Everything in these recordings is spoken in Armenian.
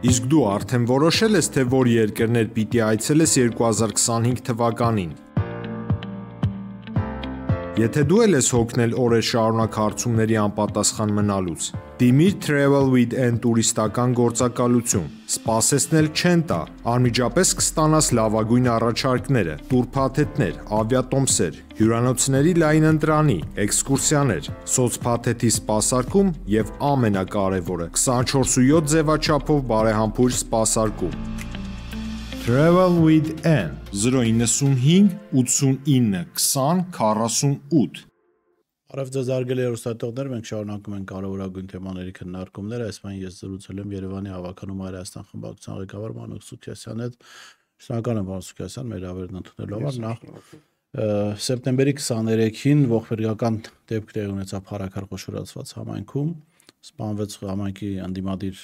Իսկ դու արդեն որոշել ես, թե որ երկրներ պիտի այցելես 2025 թվականին։ Եթե դու էլ ես հոգնել օրեր շարունակ հարցումների անպատասխան մնալուց, դիմիր Travel with N տուրիստական գործակալություն, սպասեցնել չեն տա, անմիջապես կստանաս լավագույն առաջարկները, տուրփաթեթներ, ավիատոմսեր, հյուրանոցների լայն ընտրանի, էքսկուրսիաներ, սոցփաթեթի սպասարկում եւ ամենակարևորը 24/7 ձևաչափով բարեհամբույր սպասարկում։ Travel with N 095 89 20 48 Արև ձեզ արգելի հեռուստատողներ, մենք շարունակում ենք կարևորագույն թեմաների քննարկումները, այսօր ես զրուցել եմ Երևանի հավաքանում Հայաստան խմբակցության ղեկավար Մանուկ Սուքիասյանի հետ։ Շնորհակալ եմ, պարոն Սուքիասյան, մեր հավերն ընդունելու համար։ Նախ սեպտեմբերի 23-ին ողբերգական դեպք տեղի ունեցավ Փարաքար խոշորացված համայնքում, սպանվեց համայնքի ընդդիմադիր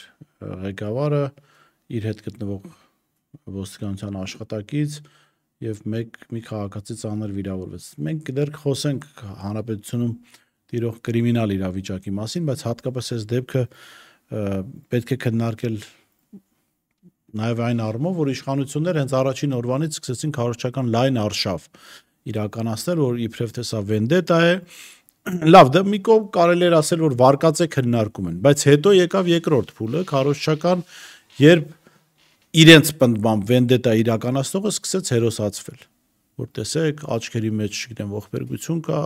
ղեկավարը, իր հետ գտնվող ոստիկանության աշխատակից եւ մի քաղաքացի ծանր վիրավորվեց։ Մենք դեռ խոսենք հանրապետությունում տիրող կրիմինալ իրավիճակի մասին, բայց հատկապես այս դեպքը պետք է քննարկել նաեւ այն առումով, որ իշխանությունները հենց առաջին օրվանից սկսեցին քարոզչական լայն արշավ իրականացնել, որ իբրև թե սա վենդետա է, լավ, դա մի կողմ կարելի է ասել, որ վարկածե քննարկում են, բայց հետո եկավ երկրորդ փուլը, քարոզչական, երբ իրենց պնդմամբ վենդետա իրականացնողը սկսեց հերոսացվել, որ տեսեք, աչքերի մեջ, չգիտեմ, ողբերգություն կա,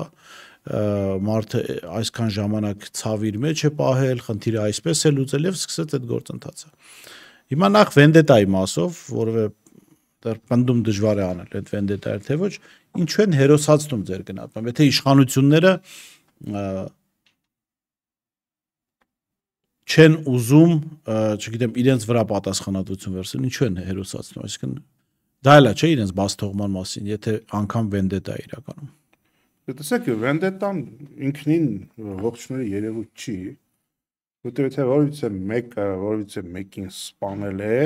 մարդը այսքան ժամանակ ցավ իր մեջ է պահել, խնդիրը այսպես է լուծել եւ սկսեց այդ գործընթացը։ Հիմա նախ վենդետայի մասով, որովհետեւ դեռ պնդում դժվար է անել այդ վենդետայը թե ոչ, ինչու են հերոսացնում ձեր գնահատմամբ, եթե իշխանությունները չեն ուզում, չգիտեմ, իրենց վրա պատասխանատվություն վերցնել, ինչու են հերոսացնում, այսինքն դա էլ է, չէ, իրենց բացթողման մասին, եթե անգամ վենդետա է իրականում։ Տեսեք, վենդետան ինքնին ողջունելի երևույթ չի, որտեղ եթե որևիցե մեկին սպանել է,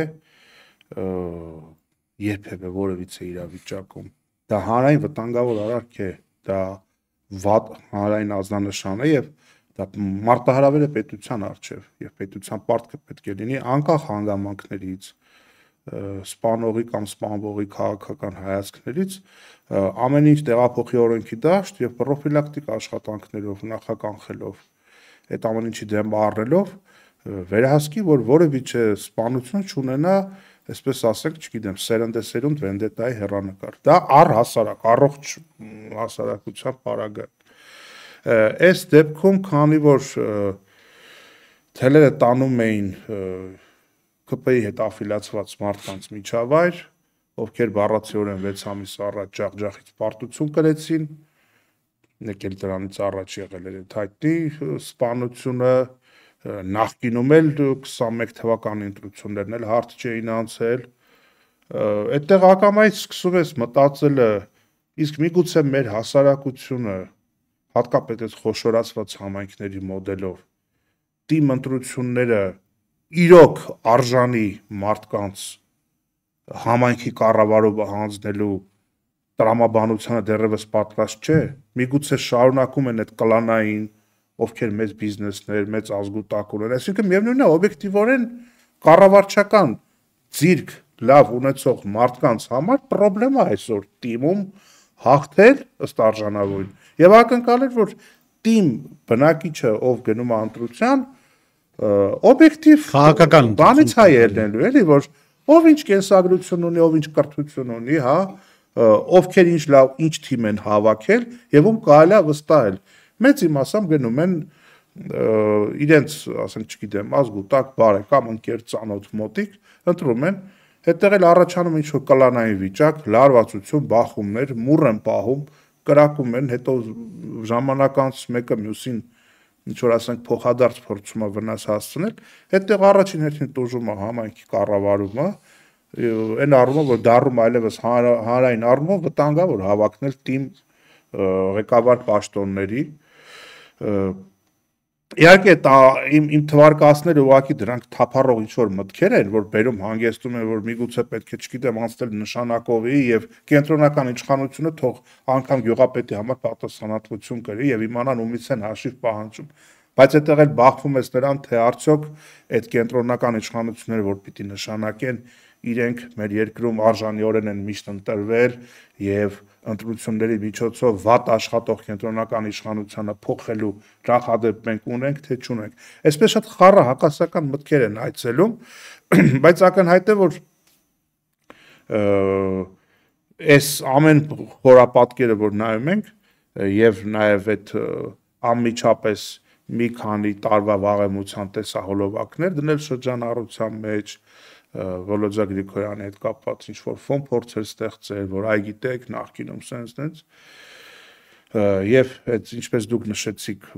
երբևէ որևիցե իրավիճակում, դա հանրային վտանգավոր արարք է, դա վատ հանրային ազդանշան է եւ դա մարտահրավեր է պետության առջև եւ պետության պարտքը պետք է լինի անկախ հանգամանքներից, սպանողի կամ սպանվողի քաղաքական հայացքներից ամեն ինչ տեղափոխի օրենքի դաշտ եւ պրոֆիլակտիկ աշխատանքներով նախականխելով այդ ամեն ինչի դեմ առնելով վերահսկի, որ որևիցե սպանություն չունենա, այսպես ասենք, չգիտեմ, սերնդեսերունդ վենդետայի հեռանկար։ Դա առհասարակ, առողջ հասարակության պարագայում։ Այս դեպքում, քանի որ թելերը տանում էին ԿՊ-ի հետ աֆիլիացված մարդկանց միջավայր, ովքեր բառացիորեն 6 ամիս առաջ ջախջախից պարտություն կրեցին, եկել դրանից առաջ եղել էր հայտնի սպանությունը, նախկինում էլ 21 թվականի ընտրություններն էլ հարթ չէին անցել, այդտեղ ակամայից սկսում ես մտածելը, իսկ միգուցե մեր հասարակությունը հատկապես այս խոշորացված համայնքների մոդելով թիմ ընտրությունները իրոք արժանի մարդկանց համայնքի կառավարումը հանձնելու տրամաբանությանը դեռևս պատրաստ չէ, միգուցե շարունակում են այդ կլանային, ովքեր մեծ բիզնեսներ, մեծ ազգուտակ ունեն, այսինքն միևնույնն է, օբյեկտիվորեն կառավարչական ձիրք լավ ունեցող մարդկանց համար պրոբլեմ է այսօր թիմում հաղթել ըստ արժանավորին։ Եվ ակնկալել, որ թիմ բնակիչը, ով գնում է ընտրության, օբյեկտիվ քաղաքական բանից է ելնելու, էլի, որ ով ինչ կենսագրություն ունի, ով ինչ կրթություն ունի, հա, ովքեր ինչ լավ, ինչ թիմ են հավաքել եւ ում կարելի է վստահել։ Մեծ իմաստով գնում են իրենց, ասենք, չգիտեմ, ազգուտակ, բարեկամ, ընկեր, ծանոթ, մոտիկ, ընտրում են, հետեղ էլ առաջանում ինչ-որ կլանային վիճակ, լարվածություն, բախումներ, մուռ են պահում, կրակում են, հետո ժամանակ անց մեկը մյուսին ինչ-որ ասենք փոխադարձ փորձում է վնաս հասցնել, հետեղ առաջին հերթին տուժում է համայնքի կառավարումը, այն առումով, որ դառնում այլևս հանրային առումով վտանգավոր հավակնել թիմ ղեկավար պաշտոնների, իհարկե իմ թվարկածները ուղղակի դրանք թափառող ինչ-որ մտքեր են, որ բերում հանգեցնում են, որ միգուցե պետք է, չգիտեմ, անցնել նշանակովի եւ կենտրոնական իշխանությունը թող անգամ գյուղապետի համար պատասխանատվություն կրի եւ իմանան ումից են հաշիվ պահանջում, բայց այդտեղ էլ բախվում ես նրան, թե արդյոք այդ կենտրոնական իշխանությունները, որ պիտի նշանակեն, իրենք մեր երկրում արժանիորեն են միշտ ընտրվել եւ ընտրությունների միջոցով վատ աշխատող կենտրոնական իշխանությանը փոխելու նախադեպ մենք ունենք, թե չունենք։ Այսպես շատ խառը հակասական մտքեր են այցելում, բայց ակնհայտ է, որ այս ամեն խորապատկերը, որ նայում ենք, եւ նաեւ այդ անմիջապես մի քանի տարվա վաղեմության տեսահոլովակներ դնել շրջանառության մեջ, Վոլոդյա Գրիգորյանի հետ կապված ինչ-որ ֆոն փորձեր ստեղծել, որ այ գիտեք, նախկինում սենց, եւ այդ ինչպես դուք նշեցիք,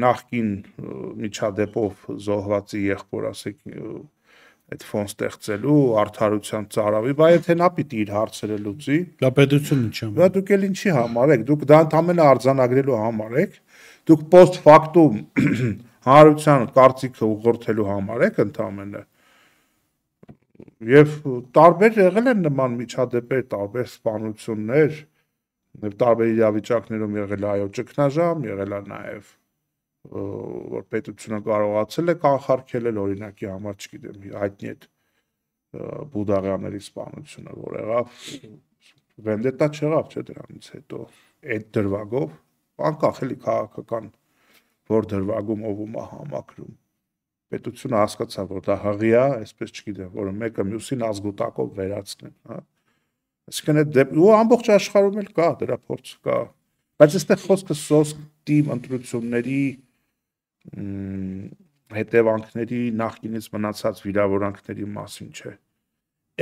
նախկին միջադեպով զոհվածի եղբոր, ասեք, այդ ֆոն ստեղծելու արդարության ծարավի, բայց եթե նա պիտի իր հարցերը լուծի, դա պետությունը չի։ Դա դուք էլ ինչի համար եք, դուք դա ընդհանրապես արձանագրելու համար եք, դուք post factum հանրության կարծիքը ուղղորդելու համար եք ընդհանրապես։ Եվ տարբեր եղել են նման միջադեպեր, տարբեր սպանություններ, եւ տարբեր իրավիճակներում եղել է այո ճգնաժամ, եղել է նաեւ որ պետությունը կարողացել է կանխարգելել, օրինակի համար, չգիտեմ, հայտնի այդ Բուդաղյանների սպանությունը, որ եղավ, վենդետա չեղավ, չէ՞ դրանից հետո, այդ դրվագով, անկախ էլի քաղաքական, որ դրվագում ով ում է համակրում, պետությունը հասկացավ, որ դա հղի է, այսպես չգիտեմ, որ մեկը մյուսին ազգուտակով վերացնեն, հա, այսինքն այդ ու ամբողջ աշխարհում էլ կա, դրա փորձ կա, բայց այստեղ խոսքը սոսկտիվ ընտրությունների հետևանքների նախկինից մնացած վիրավորանքների մասին չէ։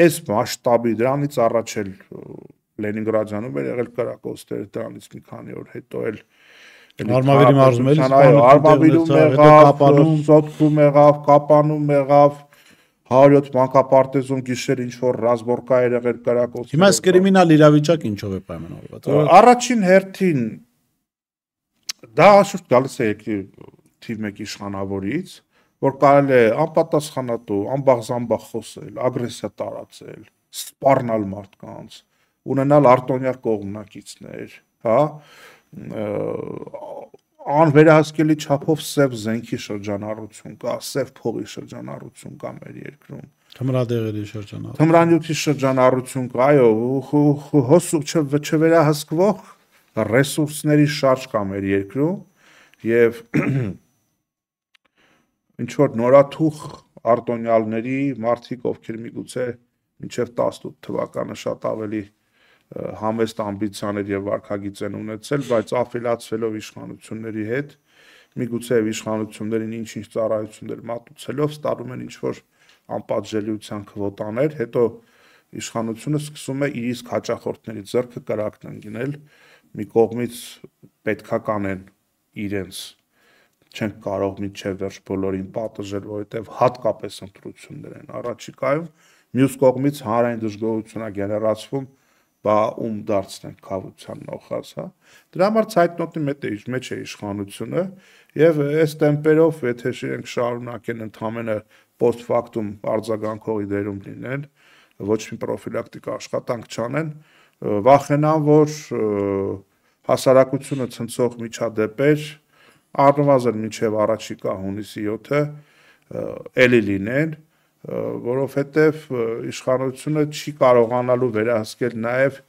Այս մասշտաբի դրանից առաջ էլ Լենինգրադյանում էր եղել կրակոցներ, դրանից մի քանի օր հետո էլ Արմավիրի մարզում էլ Արմավիրում եղավ, Սոտքում եղավ, Կապանում եղավ, 107 մանկապարտեզում գիշեր ինչ-որ ռազմորկա էր եղել կրակոցներ։ Հիմա այս կրիմինալ իրավիճակը ինչով է պայմանավորված։ Առաջին հերթին դա շուտ գալիս է թիվ 1 իշխանավորից, որ կարելի է անպատասխանատու, անբաղ-զամբաղ խոսել, ագրեսիա տարածել, սպառնալ մարդկանց, ունենալ արտոնյակ կողմնակիցներ, հա, անվերահսկելի չափով սև զենքի շրջանառություն կա, սև փողի շրջանառություն կա մեր երկրում։ Թմրադեղերի շրջանառություն։ Թմրանյութի շրջանառություն կա, այո, չվերահսկվող ռեսուրսների շարժ կա մեր երկրում եւ ինչ որ նորաթուխ արտոնյալների մարդիկ, ովքեր միգուցե մինչև 18 թվականը շատ ավելի համեստ ամբիցիաներ եւ վարքագիծ են ունեցել, բայց աֆիլացվելով իշխանությունների հետ, միգուցե իշխանություններին ինչ-ինչ ծառայություններ մատուցելով ստանում են ինչ-որ անպատժելիության քվոտաներ, հետո իշխանությունը սկսում է իր իսկ հաճախորդների ձեռքը կրակն ընկնել, մի կողմից պետքա կանեն իրենց, չեն կարող մինչև վերջ բոլորին պատժել, որովհետև հատկապես ընտրություններ են առաջիկայում, մյուս կողմից հանրային դժգոհություն է գեներացվում, բա ում դարձնենք քավության նոխազ, հա։ Դրա համար ցայտնոթի մեջ է իշխանությունը եւ այս տեմպերով, եթե շենք շարունակեն ընդհանրապես post factum արձագանքողի դերում լինեն, ոչ մի պրոֆիլակտիկ աշխատանք չանեն, վախենան, որ հասարակությունը ցնցող միջադեպեր առնվազն մինչև առաջիկա հունիսի 7-ը էլի լինեն, որովհետև իշխանությունը չի կարողանալու վերահսկել նաև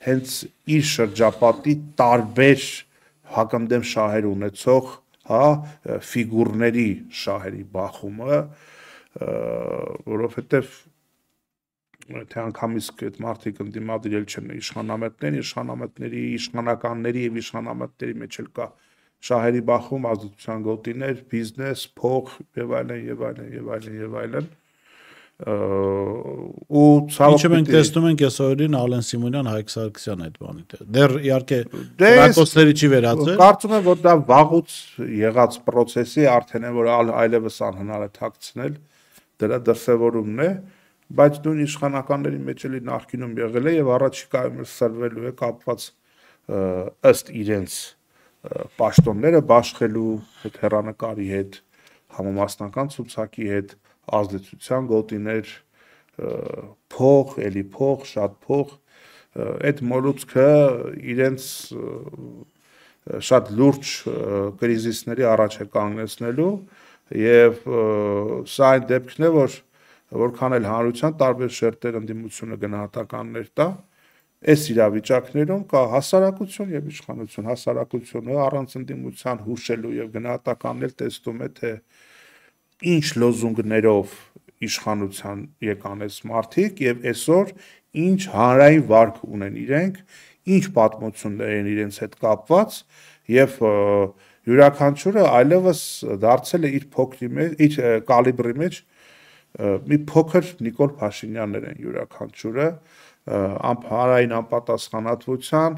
հենց իր շրջապատի տարբեր հակընդդեմ շահեր ունեցող, հա, ֆիգուրների շահերի բախումը, որովհետև թե անգամից այդ մարդիկ ընդդիմադիրել չեն իշխանամետների, իշխանականների եւ իշխանամետների մեջ էլ կա շահերի բախում, ազդեցության գոտիներ, բիզնես, փող եւ այլն եւ այլն եւ այլն եւ այլն։ Ու ցավոք մենք տեսնում ենք այսօրին Ալեն Սիմոնյան, Հայկ Սարգսյան այդ բանի։ Դեռ իհարկե կրակոցների չի վերածել։ Կարծում եմ, որ դա վաղուց եղած process-ի արդեն է, որ այլևս անհնար է թաքցնել, դրա դրսևորումն է, բայց նույն իշխանականների մեջ էլի նախկինում եղել է եւ առաջիկայում սրվելու է կապված ըստ իրենց պաշտոնները բաշխելու հետ, հեռանկարի հետ, համամասնական ցուցակի հետ, ազդեցության գոտիներ, փող, էլի փող, շատ փող, այդ մոլուցքը իրենց շատ լուրջ կրիզիսների առաջ է կանգնեցնելու եւ սա այն դեպքն է, որ որքան էլ հանրության տարբեր շերտեր ընդդիմությունը գնահատականներ տա, այս իրավիճակներում կա հասարակություն եւ իշխանություն, հասարակությունը առանց ընդդիմության հուշելու եւ գնահատականներ տեսնում է, թե ինչ լոզունգներով իշխանության եկան այս մարդիկ եւ այսօր ինչ հանրային վարկ ունեն իրենք, ինչ պատմություններ են իրենց հետ կապված եւ յուրաքանչյուրը այլևս դարձել է իր փոքրի մեջ, իր կալիբրի մեջ մի փոքր Նիկոլ Փաշինյաններ են յուրաքանչյուրը հանրային անպատասխանատվության,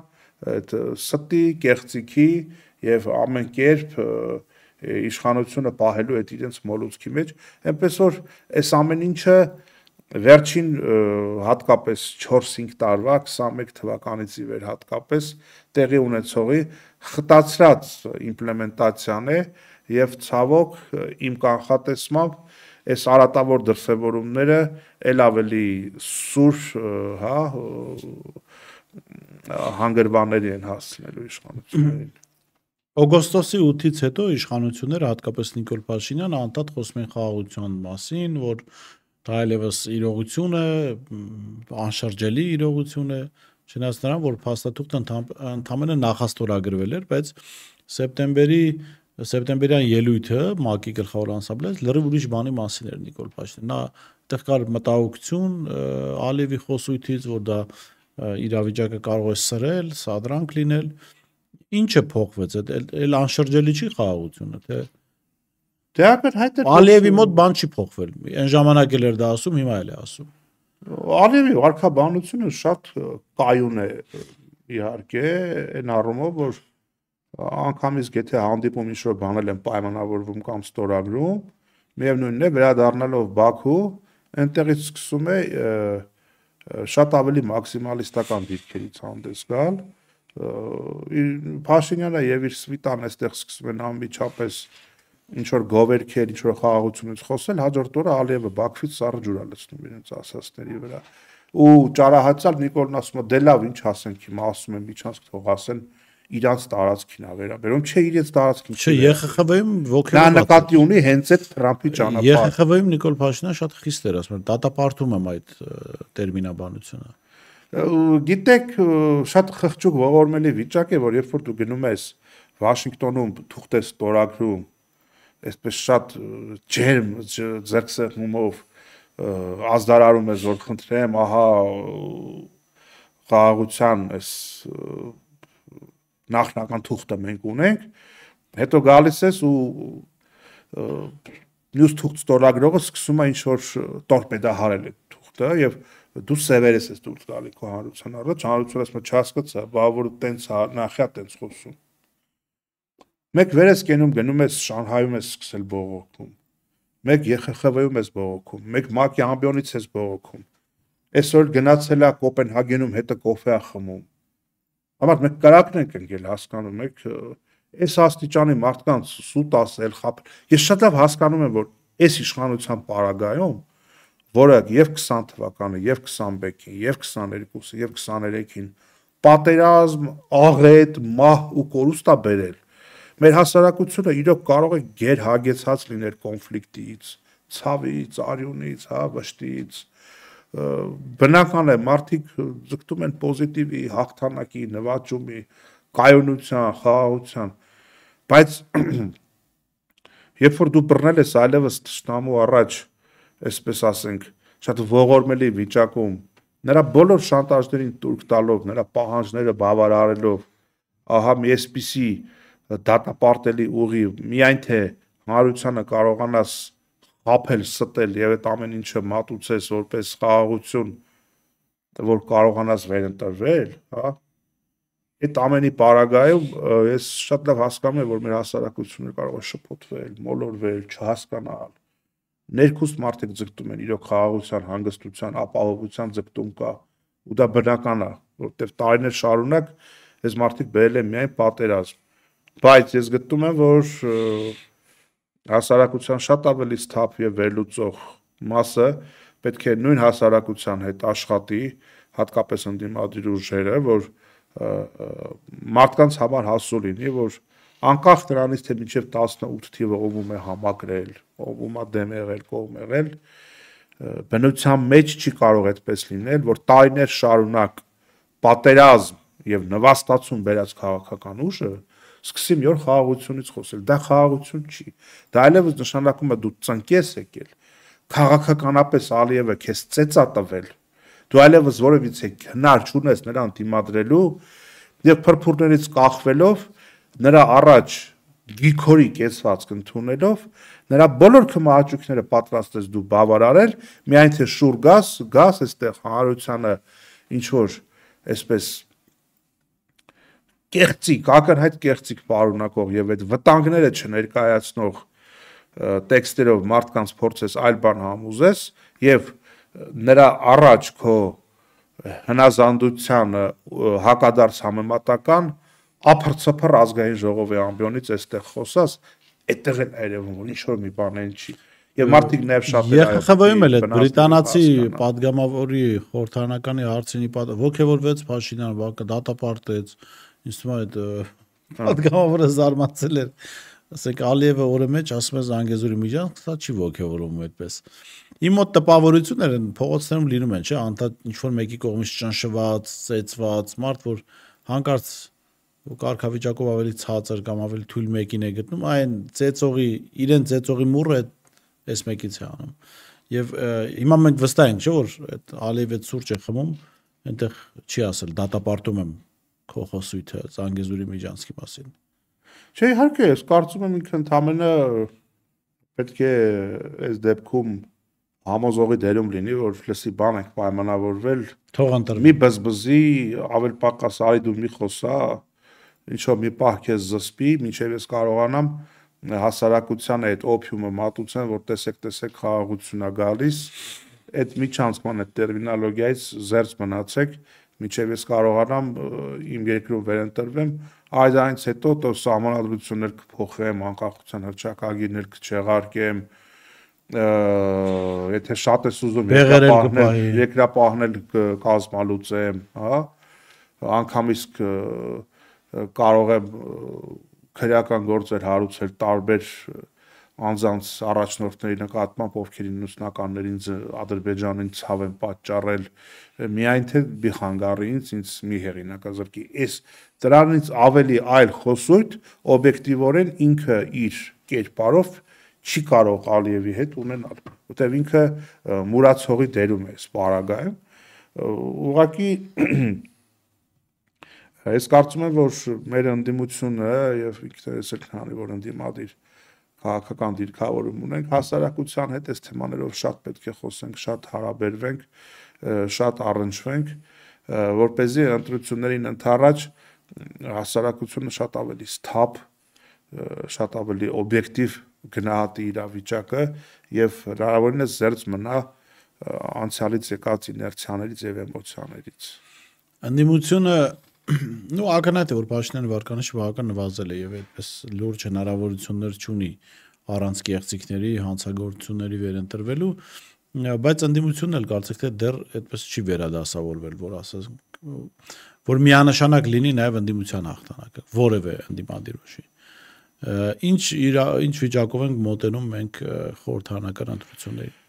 ստի, կեղծիքի եւ ամեն կերպ իշխանությունը պահելու այդ իրենց մոլուցքի մեջ, այնպես որ այս ամեն ինչը վերջին հատկապես 4-5 տարվա 21 թվականից ի վեր հատկապես տեղի ունեցողի խտացրած իմպլեմենտացիան է եւ ցավոք իմ կանխատեսմամբ այս արատավոր դրսևորումները ել ավելի սուր հանգրվանների են հասցնելու իշխանություններին։ Օգոստոսի 8-ից հետո իշխանությունները, հատկապես Նիկոլ Փաշինյանը անդադ խոսում են խաղաղության մասին, որ դա այլևս իրողություն է, անշրջելի իրողություն է, չնայած նրան, որ փաստաթուղթը ընդամենը նախաստորագրվել էր, բայց սեպտեմբերյան ելույթը ՄԱԿ-ի գլխավոր անսամբլեից լրիվ ուրիշ բանի մասին էր Նիկոլ Փաշինյանը։ Նա այդտեղ կար մտահոգություն Ալիևի խոսույթից, որ դա իրավիճակը կարող է սրել, սադրանք լինել։ Ինչ է փոխվեց, այլ անշրջելի չի խաղաղությունը, թե Ալիևի մոտ բան չի փոխվել։ Այն ժամանակ էլ էր դա ասում, հիմա էլ է ասում։ Ալիևի վարքաբանությունը շատ կայուն է իհարկե, այն առումով, որ անգամից եթե հանդիպում ինչ-որ բանել են պայմանավորվում կամ ստորագրում, միևնույնն է վերադառնալով Բաքու, այնտեղից սկսում է շատ ավելի մաքսիմալիստական դիրքերից հանդես գալ։ Փաշինյանը եւ իր սվիտան այստեղ սկսում են անմիջապես ինչ-որ գովերքեր, ինչ-որ խաղաղությունից խոսել, հաջորդ օրը Ալիևը Բաքվից սառը ջուր է լցնում իրենց ասածների վրա։ Ու ճարահացալ Նիկոլն ասում է, դե լավ, ինչ ասենք հիմա, ասում են միջանցք թող ասեն իրանց տարածքին է վերաբերում, չէ իրենց տարածքին չի։ ԵԽԽՎ-ում ոգեվորված։ Նա նկատի ունի հենց այդ Թրամփի ճանապարհը։ ԵԽԽՎ-ում Նիկոլ Փաշինյանը շատ խիստ էր ասում, դատապարտում եմ այդ տերմինաբանությունը։ Գիտեք, շատ խղճուկ ողորմելի վիճակ է, որ երբ որ դու գնում ես Վաշինգտոնում թուղթ ես ստորագրում, այսպես շատ ջերմ ձեռքսեղմումով ազդարարում ես, որ խնդրեմ, ահա խաղաղության այս նախնական թուղթը մենք ունենք, հետո գալիս ես ու մյուս թուղթ ստորագրողը սկսում է ինչ-որ տորպեդահարել այդ թուղթը եւ դու սևերես ես դուրս գալի քո հանրության առաջ, հանրությունը ասում է չհասկացա, բա որ տենց նախյա տենց խոսում։ Մեկ վեր ես կենում, գնում ես Շանհայում ես սկսել բողոքում, մեկ ԵԽԽՎ-ում ես բողոքում, մեկ ՄԱԿ-ի ամբիոնից ես բողոքում, այսօր գնացել է Կոպենհագենում հետը կոֆե է խմում։ Համար մենք կարակն ենք ընկել, հասկանում եք, այս աստիճանի մարդկանց սուտ ասել, խապել։ Ես շատ լավ հասկանում եմ, որ այս իշխանության պարագայում, որը եւ 20 թվականը, եւ 21-ին, եւ 22-ին, եւ 23-ին պատերազմ, աղետ, մահ ու կորուստ է բերել։ Մեր հասարակությունը իրոք կարող է գերհագեցած լինել կոնֆլիկտից, ցավից, արյունից, վշտից։ Բնական է, մարդիկ ձգտում են պոզիտիվի, հաղթանակի, նվաճումի, կայունության, խաղաղության, բայց երբ որ դու բռնել ես այլևս թշնամու առաջ, այսպես ասենք, շատ ողորմելի վիճակում, նրա բոլոր շանտաժներին տուրք տալով, նրա պահանջները բավարարելով, ահա մի այսպիսի դատապարտելի ուղի, միայն թե հանրությանը կարողանաս խաբել, ստել եւ այդ ամեն ինչը մատուցես որպես խաղաղություն, որ կարողանաս վերընտրվել, հա, այդ ամենի պարագայում ես շատ լավ հասկանում եմ, որ մեր հասարակությունը կարող է շփոթվել, մոլորվել, չհասկանալ։ Ներքուստ մարդիկ ձգտում են իրոք խաղաղության, հանգստության, ապահովության ձգտում կա, ու դա բնական է, որտեղ տարիներ շարունակ այս մարդիկ բերել են միայն պատերազմ։ Բայց ես գտնում եմ, որ հասարակության շատ ավելի սթափ եւ վերլուծող մասը պետք է նույն հասարակության հետ աշխատի, հատկապես ընդդիմադիր ուժերը, որ մարդկանց համար հասու լինի, որ անկախ նրանից թե մինչև 18 թիվը ով է համակրել, ով է դեմ եղել, կողմ եղել, բնության մեջ չի կարող այդպես լինել, որ տարիներ շարունակ պատերազմ եւ նվաստացում բերած քաղաքական ուժը սկսի մի օր խաղաղությունից խոսել։ Դա խաղաղություն չի։ Դա այլևս նշանակում է դու ծնկես եկել, քաղաքականապես Ալիևը քեզ ծեծա տվել, դու այլևս որևիցե հնար չունես նրան դիմադրելու եւ փրփուրներից կախվելով նրա առաջ գիքորի կեցվածք ընդունելով նրա բոլոր քմահաճույքները պատրաստ ես դու բավարարել, միայն թե շուր գաս այստեղ հանրությանը ինչ որ այսպես կեղծիկ, ակնհայտ կեղծիկ պարունակող եւ այդ վտանգները չներկայացնող տեքստերով մարդկանց փորձես այլ բան համոզես եւ նրա առաջ քո հնազանդությանը հակադարձ համեմատական ափրծփր ազգային ժողովի ամբիոնից այստեղ խոսած, այդտեղ էլ երևում որ ինչ որ մի բան են չի։ Եվ մարդիկ նաև շատ ԵԽԽՎ-ում էլ այդ բրիտանացի падգամավորի խորհրդանականի հարցինի ոգևորվեց Փաշինյանը, դատապարտեց, ինձ թվում է այդ падգամավորը զարմացել էր, ասենք Ալիևը օրը մեջ ասում է Զանգեզուրի միջանցք, սա չի ոգևորվում այդպես։ Իմ մոտ տպավորություններ են փողոցներում լինում են, չէ՞, անդադ ինչ որ մեկի կողմից ճնշված, ծեծված, մարդ որ հանկարծ կարգավիճակով ավելի ցածր կամ ավելի թույլ մեկին է գտնում, այն ծեծողի, իրեն ծեծողի մուրը այս մեկից է անում։ Եվ հիմա մենք վստահ ենք, չէ՞ որ այդ Ալիևը սուրճ է խմում, այնտեղ չի ասել դատապարտում եմ քո խոսույթը Զանգեզուրի միջանցքի մասին։ Չէ, իհարկե, ես կարծում եմ ինքը ընդամենը պետք է այս դեպքում համոզողի դերում լինի, որ լսի բան ենք պայմանավորվել, թող ընտրվի։ Մի բզբզի, ավել պակաս արի դու մի խոսա, ինչ-որ մի պահ քեզ զսպի, մինչև ես կարողանամ հասարակության այդ օփիումը մատուցեն, որ տեսեք խաղաղություն է գալիս, այդ միջանցքման այդ տերմինոլոգիայից զերծ մնացեք, մինչև ես կարողանամ իմ երկրում վերընտրվեմ, այդանից հետո տո սահմանադրություններ կփոխեմ, անկախության հռչակագիրներ կչեղարկեմ, եթե շատ ես ուզում երկրապահնել կազմալուծեմ, հա, անգամից կարող եմ քրեական գործեր հարուցել տարբեր անձանց առաջնորդների նկատմամբ, ովքեր ինուսնականներին Ադրբեջանին ցավ են պատճառել, միայն թե մի խանգարի ինձ մի հեղինակազրկի։ Այս դրանից ավելի այլ խոսույթ օբյեկտիվորեն ինքը իր կերպարով չի կարող Ալիևի հետ ունենալ, որտեղ ինքը մուրացողի դերում է սպարագայում, ուղղակի ես կարծում եմ, որ մեր ընդդիմությունը եւ ինքներս էլ քանի որ ընդդիմադիր քաղաքական դիրքավորում ունենք, հասարակության հետ այս թեմաներով շատ պետք է խոսենք, շատ հարաբերվենք, շատ առնչվենք, որպեսզի ընտրություններին ընդառաջ հասարակությունը շատ ավելի սթափ, շատ ավելի օբյեկտիվ գնահատի իրավիճակը եւ հնարավորինս զերծ մնա անցյալից եկած իներցիաներից եւ էմոցիաներից։ Ընդդիմությունը ակնհայտ է որ Փաշինյանի վարկանիշը բավական նվազել է եւ այդպես լուրջ հնարավորություններ չունի առանց կեղծիքների, հանցագործությունների վերընտրվելու, բայց ընդդիմությունն էլ կարծեք թե դեռ այդպես չի վերադասավորվել, որ ասած որ միանշանակ լինի նաեւ ընդդիմության հաղթանակը, որևէ ընդդիմադիր ուժի։ Ինչ վիճակով ենք մոտենում մենք խորհրդանական ընտրություններին։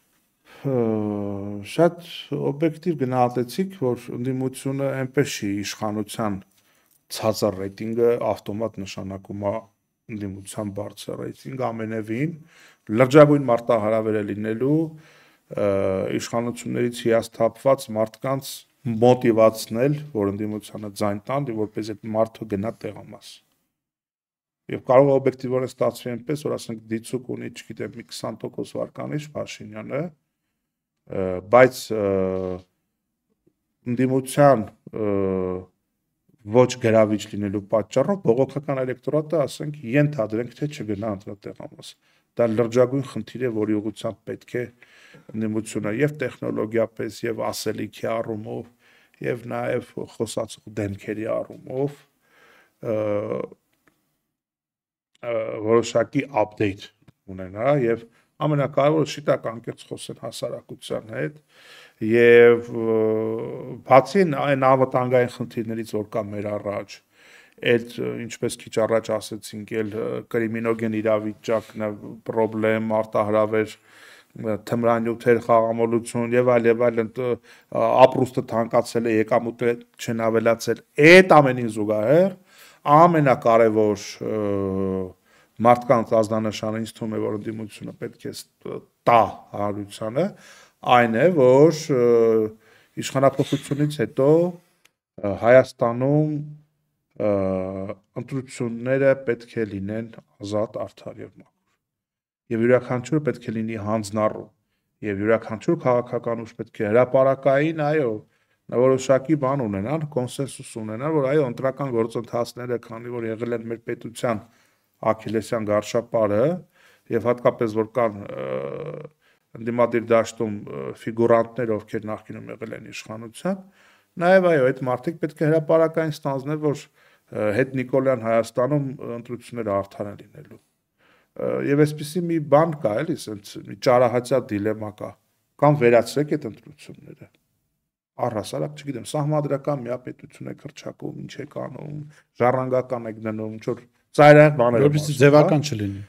Շատ օբյեկտիվ գնահատեցիք, որ ընդդիմությունը այնպես չի իշխանության ցածր ռեյտինգը ավտոմատ նշանակում է ընդդիմության բարձր ռեյտինգ ամենևին, լրջագույն մարտահրավեր է լինելու իշխանություններից հիասթափված մարդկանց մոտիվացնել, որ ընդդիմությանը ձայն տան, որպես այդ մարդը գնա տեղամաս։ Եվ կարող է օբյեկտիվորեն ստացվի այնպես, որ ասենք դիցուկ ունի, չգիտեմ, մի 20% վարկանիշ Փաշինյանը, բայց ընդդիմության ոչ գրավիչ լինելու պատճառով բողոքական էլեկտորատը, ասենք, ենթադրենք, թե չգնա ընտրատեղամաս։ Դա լրջագույն խնդիր է, որի ուղղությամբ պետք է ընդդիմությունը եւ տեխնոլոգիապես եւ ասելիքի առումով եւ նաեւ խոսացող դեմքերի առումով որոշակի update ունենա եւ ամենակարևորը շիտակ անկեղծ խոսեն հասարակության հետ եւ բացի այն անվտանգային խնդիրներից, որ կա մեր առաջ, այդ ինչպես քիչ առաջ ասեցինք, էլ կրիմինոգեն իրավիճակն է խնդրեմ, արտահրավեր թմրանյութեր, խաղամոլություն եւ այլն ապրուստը թանկացել է, եկամուտը չեն ավելացել, այդ ամենին զուգահեռ ամենակարևոր մարդկանց ազդանշանը ինձ թվում է, որ ընդդիմությունը պետք է տա հանրությանը, այն է, որ իշխանապողությունից հետո Հայաստանում ընտրությունները պետք է լինեն ազատ, արդար եւ մաքուր։ Եվ յուրաքանչյուրը պետք է լինի հանձնառու, եւ յուրաքանչյուր քաղաքական ուժ պետք է հրապարակային, այո, որոշակի բան ունենան, կոնսենսուս ունենան, որ այո, ընտրական գործընթացները, քանի որ եղել են մեր պետության աքիլեսյան գարշապարը, եւ հատկապես որ կան ընդդիմադիր դաշտում ֆիգուրանտներ, ովքեր նախկինում եղել են իշխանության, նաեւ այո, այդ մարդիկ պետք է հրապարակային ստանձնեն, որ հետ Նիկոլյան Հայաստանում ընտրությունները արդար են լինելու։ Եվ այսպիսի մի բան կա, էլի, ասենց մի ճարահացյա դիլեմա կա, կամ վերացրեք այդ ընտրությունները, առհասարակ, չգիտեմ, սահմանադրական միապետություն եք հռչակում, ինչ եք անում, ժառանգական եք դնում, ինչ որ ծայրահեղ բաներ, որպեսզի ձևական չլինի։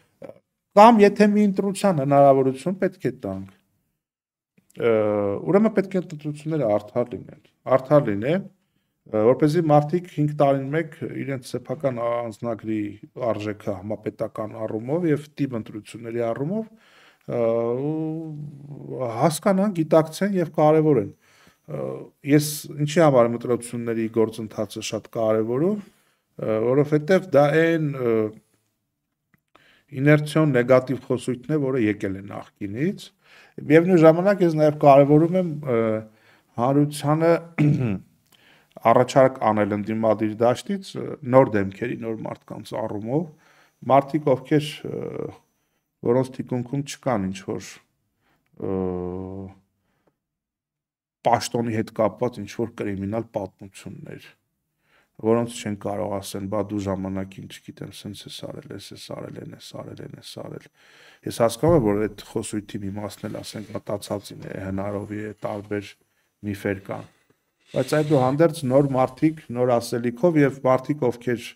Կամ եթե մի ընտրության հնարավորություն պետք է տանք, ուրեմն պետք է ընտրությունները արդար լինեն, որպեսզի մարդիկ 5 տարին մեկ իրենց սեփական անձնագրի արժեքը համապետական առումով եւ տիպ ընտրությունների առումով հասկանան, գիտակցեն եւ կարեւորեն։ Ես ինչի համար եմ ընտրությունների գործընթացը շատ կարեւորում, որովհետեւ դա այն իներցիոն նեգատիվ խոսույթն է, որը եկել է նախկինից, եւ նույն ժամանակ ես նաեւ կարեւորում եմ հանրությանը առաջարկ անել ընդդիմադիր դաշտից նոր դեմքերի, նոր մարդկանց առումով, մարդիկ ովքեր որոնց թիկունքում չկան ինչ որ պաշտոնի հետ կապված ինչ որ կրիմինալ պատմություններ, որոնց չեն կարող ասեն, բա դու ժամանակին, չգիտեմ, սենց ես արել, ես արել, ես արել, ես արել։ Ես հասկանում եմ, որ այդ խոսույթի մի մասն էլ ասենք մտածածին է, հնարովի է, տարբեր միֆեր կան։ Բայց այդուհանդերձ նոր մարդիկ, նոր ասելիքով եւ մարդիկ, ովքեր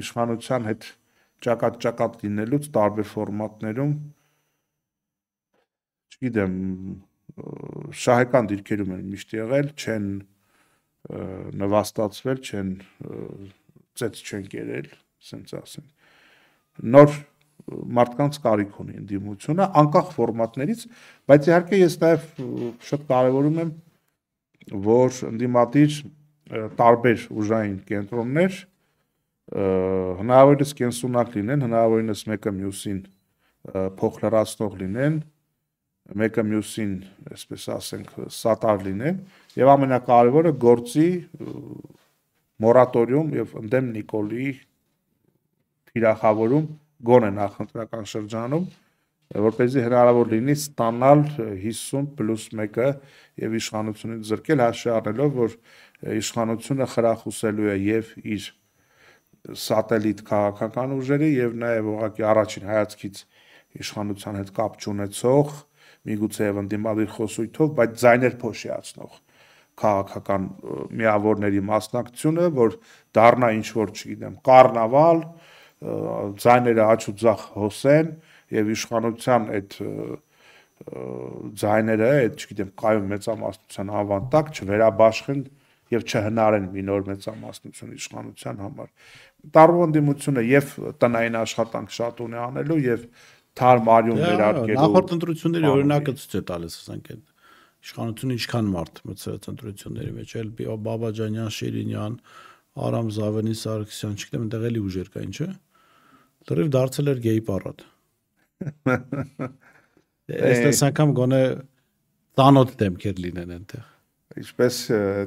իշխանության հետ ճակատ լինելուց տարբեր ֆորմատներում, չգիտեմ, շահեկան դիրքերում են միշտ եղել, չեն նվաստացվել, չեն ծեծ չեն կերել, ասենց ասենք։ Նոր մարդկանց կարիք ունի ընդդիմությունը, անկախ ֆորմատներից, բայց իհարկե ես նաեւ շատ կարեւորում եմ, որ ընդդիմադիր տարբեր ուժային կենտրոններ հնարավորինս կենսունակ լինեն, հնարավորինս մեկը մյուսին փոխլրացնող լինեն, մեկը մյուսին, այսպես ասենք, սատար լինեն, եւ ամենակարևորը գործի մորատորիում եւ ընդդեմ Նիկոլի թիրախավորում գոնե նախընտրական շրջանում, որպեսզի հնարավոր լինի ստանալ 50+1-ը եւ իշխանությունից զրկել, հաշվի առնելով, որ իշխանությունը խրախուսելու է եւ իր սատելիտ քաղաքական ուժերի եւ նաեւ ուղղակի առաջին հայացքից իշխանության հետ կապ չունեցող, միգուցե եւ ընդդիմադիր խոսույթով, բայց ձայներ փոշիացնող քաղաքական միավորների մասնակցությունը, որ դառնա ինչ որ, չգիտեմ, կառնավալ, ձայները աչ ու ձախ հոսեն եւ իշխանության այդ ձայները, այդ, չգիտեմ, կայուն մեծամասնության անվան տակ չվերաբաշխեն եւ չհնարեն մի նոր մեծամասնություն իշխանության համար։ Տարվող ընդդիմությունը եւ տնային աշխատանք շատ ունի անելու եւ թարմ արյուն վերարկելու։ Նախորդ ընտրությունների օրինակը ցույց է տալիս, ասենք, այդ իշխանությունը ինչքան մարդ մտցրեց ընտրությունների մեջ, էլ Բաբաջանյան, Շիրինյան, Արամ Զավենի, Սարգսյան, չգիտեմ, այնտեղ էլի ուժեր կային, չէ՞։ Դեռև դարձել էր գեյ պարատ։ Այս անգամ գոնե տանոթ դեմքեր լինեն այնտեղ։ Ինչպես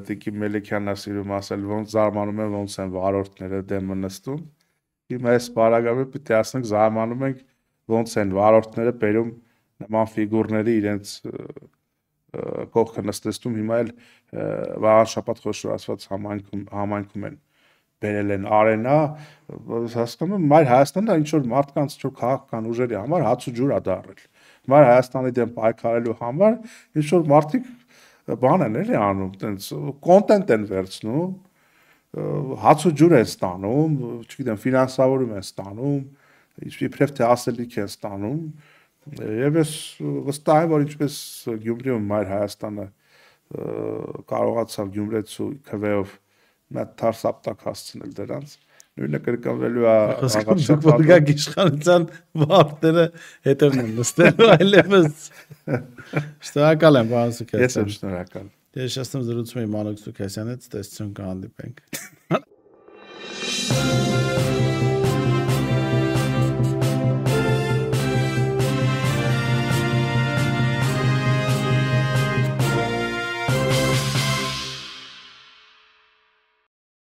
Տիկի Մելիքյանն ասում ասել, ոնց զարմանում են, ոնց են վարորդները դեմը նստում։ Հիմա այս բարագամը պիտի ասենք զարմանում ենք, ոնց են վարորդները բերում նման ֆիգուրների իրենց կողքը նստեցնում, հիմա էլ վաղ շաբաթ խոշոր ասված համայնքում են բերել են արենա, հասկանում եմ, Մայր Հայաստանը ինչ որ մարդկանց ինչ որ քաղաքական ուժերի համար հաց ու ջուր է դարել։ Մայր Հայաստանի դեմ պայքարելու համար ինչ որ մարդիկ բան են էլի անում, տենց կոնտենտ են վերցնում, հաց ու ջուր են ստանում, չգիտեմ, ֆինանսավորում են ստանում, իբրև թե ասելիք են ստանում, եւ ես վստահ եմ, որ ինչպես Գյումրիում Մայր Հայաստանը կարողացավ Գյումրեցու քվեով նա թարսապտակ հասցնել դրանց, նույնը կրկնվելու է Աղարշապատի իշխանության վարտերը հետևն են նստելու այլևս։ Շնորհակալ եմ, պարոն Սուքասյան։ Ես եմ շնորհակալ։ Ես շնորհակալ եմ զրուցում եմ Մանուկ Սուքասյանից, տեսություն կհանդիպենք։